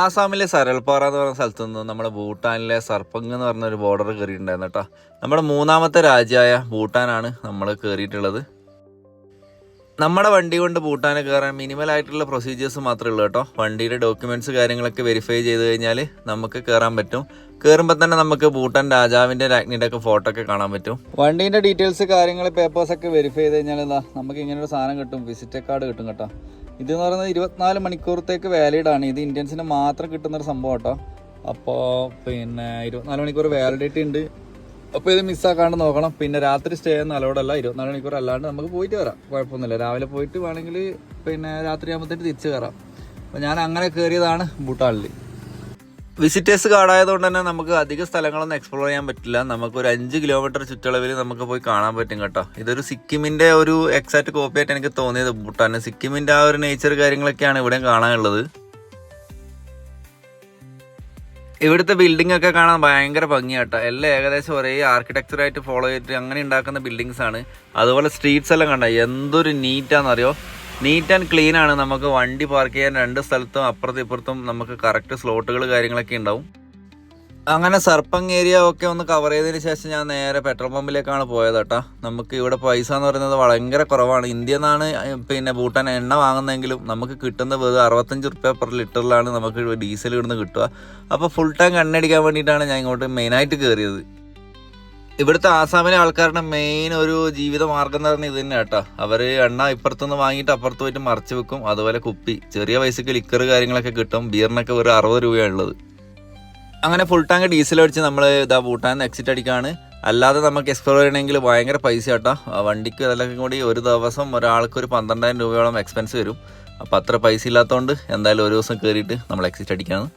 ആസാമിലെ സരൽപാറ എന്ന് പറയുന്ന സ്ഥലത്തു നിന്ന് നമ്മുടെ ഭൂട്ടാനിലെ സർപ്പങ് എന്ന് പറഞ്ഞൊരു ബോർഡർ കയറിയിട്ടുണ്ടായിരുന്നു കേട്ടോ. നമ്മുടെ മൂന്നാമത്തെ രാജ്യമായ ഭൂട്ടാനാണ് നമ്മൾ കയറിയിട്ടുള്ളത്. നമ്മുടെ വണ്ടി കൊണ്ട് ഭൂട്ടാനെ കയറാൻ മിനിമൽ ആയിട്ടുള്ള പ്രൊസീജിയേഴ്സ് മാത്രമേ ഉള്ളൂ കേട്ടോ. വണ്ടിയുടെ ഡോക്യുമെൻറ്റ്സ് കാര്യങ്ങളൊക്കെ വെരിഫൈ ചെയ്ത് കഴിഞ്ഞാൽ നമുക്ക് കയറാൻ പറ്റും. കയറുമ്പോൾ തന്നെ നമുക്ക് ഭൂട്ടാൻ രാജാവിൻ്റെ രാജ്ഞിയുടെ ഒക്കെ ഫോട്ടോ ഒക്കെ കാണാൻ പറ്റും. വണ്ടീൻ്റെ ഡീറ്റെയിൽസ് കാര്യങ്ങൾ പേപ്പേഴ്സൊക്കെ വെരിഫൈ ചെയ്ത് കഴിഞ്ഞാൽ നമുക്ക് ഇങ്ങനൊരു സാധനം കിട്ടും, വിസിറ്റ് കാർഡ് കിട്ടും കേട്ടോ. ഇതെന്ന് പറയുന്നത് 24 മണിക്കൂറത്തേക്ക് വാലിഡ് ആണ്. ഇത് ഇന്ത്യൻസിന് മാത്രം കിട്ടുന്നൊരു സംഭവം കേട്ടോ. അപ്പോൾ 24 മണിക്കൂർ വാലിഡിറ്റി ഉണ്ട്. അപ്പോൾ ഇത് മിസ്സാക്കാണ്ട് നോക്കണം. പിന്നെ രാത്രി സ്റ്റേ ഒന്നും അലോഡല്ല. 24 മണിക്കൂർ അല്ലാണ്ട് നമുക്ക് പോയിട്ട് വരാം, കുഴപ്പമൊന്നുമില്ല. രാവിലെ പോയിട്ട് വേണമെങ്കിൽ രാത്രി ആകുമ്പോഴത്തേക്ക് തിരിച്ച് കയറാം. അപ്പോൾ ഞാൻ അങ്ങനെ കയറിയതാണ് ഭൂട്ടാനിൽ. വിസിറ്റേഴ്സ് കാർഡായതുകൊണ്ട് തന്നെ നമുക്ക് അധിക സ്ഥലങ്ങളൊന്നും എക്സ്പ്ലോർ ചെയ്യാൻ പറ്റില്ല. നമുക്കൊരു 5 കിലോമീറ്റർ ചുറ്റളവിൽ നമുക്ക് പോയി കാണാൻ പറ്റും കേട്ടോ. ഇതൊരു സിക്കിമിൻ്റെ ഒരു എക്സാക്ട് കോപ്പി ആയിട്ട് എനിക്ക് തോന്നിയത് ഭൂട്ടാൻ. സിക്കിമിൻ്റെ ആ ഒരു നേച്ചർ കാര്യങ്ങളൊക്കെയാണ് ഇവിടെ കാണാനുള്ളത്. ഇവിടുത്തെ ബിൽഡിംഗ് ഒക്കെ കാണാൻ ഭയങ്കര ഭംഗിയാട്ടോ. എല്ലാം ഏകദേശം ഒരേ ആർക്കിടെക്ചറായിട്ട് ഫോളോ ചെയ്തിട്ട് അങ്ങനെ ഉണ്ടാക്കുന്ന ബിൽഡിങ്സ് ആണ്. അതുപോലെ സ്ട്രീറ്റ്സ് എല്ലാം കണ്ട എന്തൊരു നീറ്റാണെന്നറിയോ. നീറ്റ് ആൻഡ് ക്ലീൻ ആണ്. നമുക്ക് വണ്ടി പാർക്ക് ചെയ്യാൻ 2 സ്ഥലത്തും അപ്പുറത്തും ഇപ്പുറത്തും നമുക്ക് കറക്റ്റ് സ്ലോട്ടുകൾ കാര്യങ്ങളൊക്കെ ഉണ്ടാവും. അങ്ങനെ സർപ്പങ് ഏരിയ ഒക്കെ ഒന്ന് കവർ ചെയ്തതിന് ശേഷം ഞാൻ നേരെ പെട്രോൾ പമ്പിലേക്കാണ് പോയത് കേട്ടോ. നമുക്ക് ഇവിടെ പൈസ എന്ന് പറയുന്നത് ഭയങ്കര കുറവാണ്. ഇന്ത്യയിൽ നിന്നാണ് ഭൂട്ടാൻ എണ്ണ വാങ്ങുന്നതെങ്കിലും നമുക്ക് കിട്ടുന്ന വെറും 65 റുപ്യ പെർ ലിറ്ററിലാണ് നമുക്ക് ഡീസൽ ഇവിടുന്ന് കിട്ടുക. അപ്പോൾ ഫുൾ ടാങ്ക് എണ്ണ വേണ്ടിയിട്ടാണ് ഞാൻ ഇങ്ങോട്ട് മെയിനായിട്ട് കയറിയത്. ഇവിടുത്തെ ആസാമിലെ ആൾക്കാരുടെ മെയിൻ ഒരു ജീവിത മാർഗം എന്ന് പറഞ്ഞാൽ ഇത് തന്നെ കേട്ടോ. അവർ എണ്ണ ഇപ്പുറത്തുനിന്ന് വാങ്ങിയിട്ട് അപ്പുറത്ത് പോയിട്ട് മറച്ചു വെക്കും. അതുപോലെ കുപ്പി ചെറിയ പൈസക്ക് ലിക്കർ കാര്യങ്ങളൊക്കെ കിട്ടും. ബിയറിനൊക്കെ ഒരു 60 രൂപയാണുള്ളത്. അങ്ങനെ ഫുൾ ടാങ്ക് ഡീസൽ അടിച്ച് നമ്മൾ ഭൂട്ടാനിൽ എക്സിറ്റ് അടിക്കുകയാണ്. അല്ലാതെ നമുക്ക് എക്സ്പ്ലോർ ചെയ്യണമെങ്കിൽ ഭയങ്കര പൈസ കേട്ടോ. വണ്ടിക്ക് അതെല്ലാം കൂടി ഒരു ദിവസം ഒരാൾക്ക് ഒരു 12,000 രൂപയോളം എക്സ്പെൻസ് വരും. അപ്പോൾ അത്ര പൈസ ഇല്ലാത്തതുകൊണ്ട് എന്തായാലും ഒരു ദിവസം കയറിയിട്ട് നമ്മൾ എക്സിറ്റ് അടിക്കുകയാണ്.